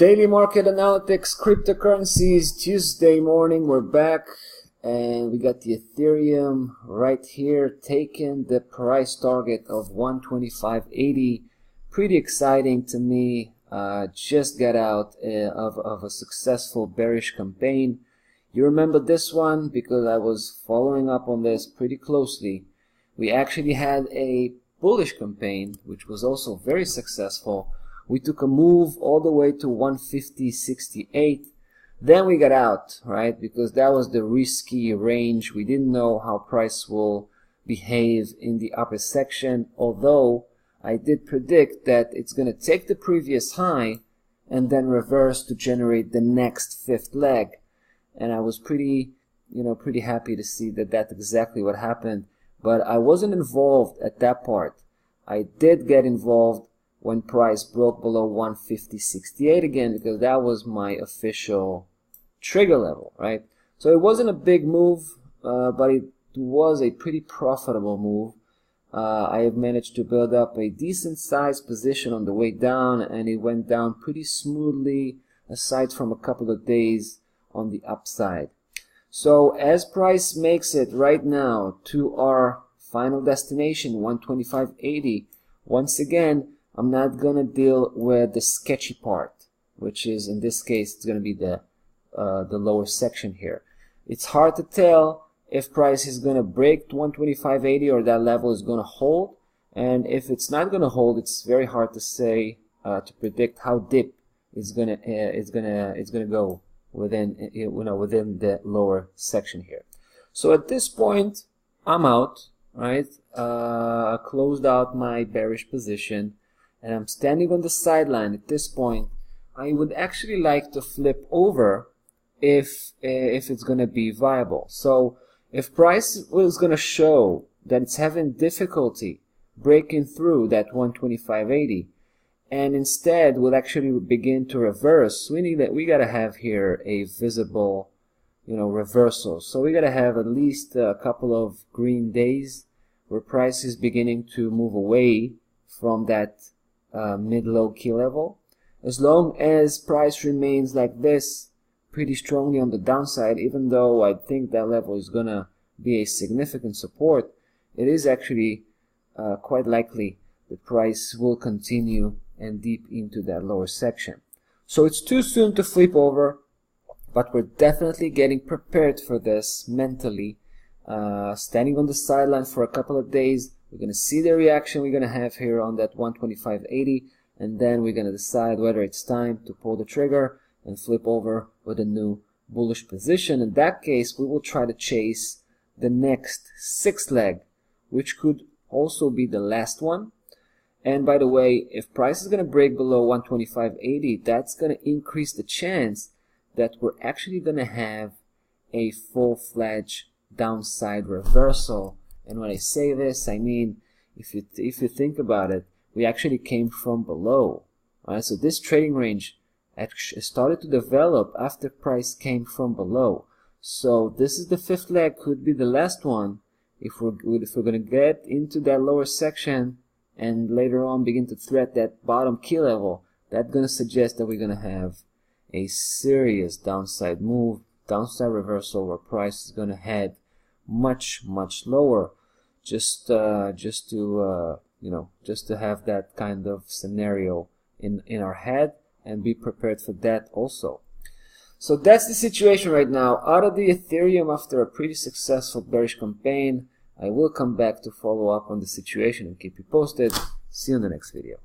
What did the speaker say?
Daily market analytics, cryptocurrencies, Tuesday morning, we're back, and we got the Ethereum right here, taking the price target of 125.80. Pretty exciting to me. Just got out of a successful bearish campaign. You remember this one because I was following up on this pretty closely. We actually had a bullish campaign, which was also very successful. We took a move all the way to 150.68. Then we got out, right? Because that was the risky range. We didn't know how price will behave in the upper section, although I did predict that it's going to take the previous high and then reverse to generate the next fifth leg. And I was pretty happy to see that that's exactly what happened. But I wasn't involved at that part. I did get involved when price broke below 150.68 again, because that was my official trigger level, right? So it wasn't a big move, but it was a pretty profitable move. I have managed to build up a decent sized position on the way down, and it went down pretty smoothly aside from a couple of days on the upside. So as price makes it right now to our final destination, 125.80, once again, I'm not going to deal with the sketchy part, which is, in this case, it's going to be the lower section here. It's hard to tell if price is going to break 125.80 or that level is going to hold. And if it's not going to hold, it's very hard to say, to predict how deep it's going to go within, within the lower section here. So at this point, I'm out, right? I closed out my bearish position, and I'm standing on the sideline at this point. I would actually like to flip over if it's going to be viable. So if price was going to show that it's having difficulty breaking through that 125.80, and instead will actually begin to reverse, we got to have here a visible, reversal. So we got to have at least a couple of green days where price is beginning to move away from that mid-low key level. As long as price remains like this, pretty strongly on the downside, even though I think that level is gonna be a significant support, it is actually quite likely that price will continue and deep into that lower section. So it's too soon to flip over, but we're definitely getting prepared for this mentally, standing on the sideline for a couple of days. We're going to see the reaction we're going to have here on that 125.80, and then we're going to decide whether it's time to pull the trigger and flip over with a new bullish position. In that case, we will try to chase the next sixth leg, which could also be the last one. And by the way, if price is going to break below 125.80, that's going to increase the chance that we're actually going to have a full-fledged downside reversal. And when I say this, I mean, if you think about it, we actually came from below, right? So this trading range actually started to develop after price came from below. So this is the fifth leg, could be the last one. If we're going to get into that lower section and later on begin to threat that bottom key level, that's going to suggest that we're going to have a serious downside move, downside reversal, where price is going to head much lower, just to have that kind of scenario in our head and be prepared for that also. So that's the situation right now. Out of the Ethereum after a pretty successful bearish campaign. I will come back to follow up on the situation and keep you posted. See you in the next video.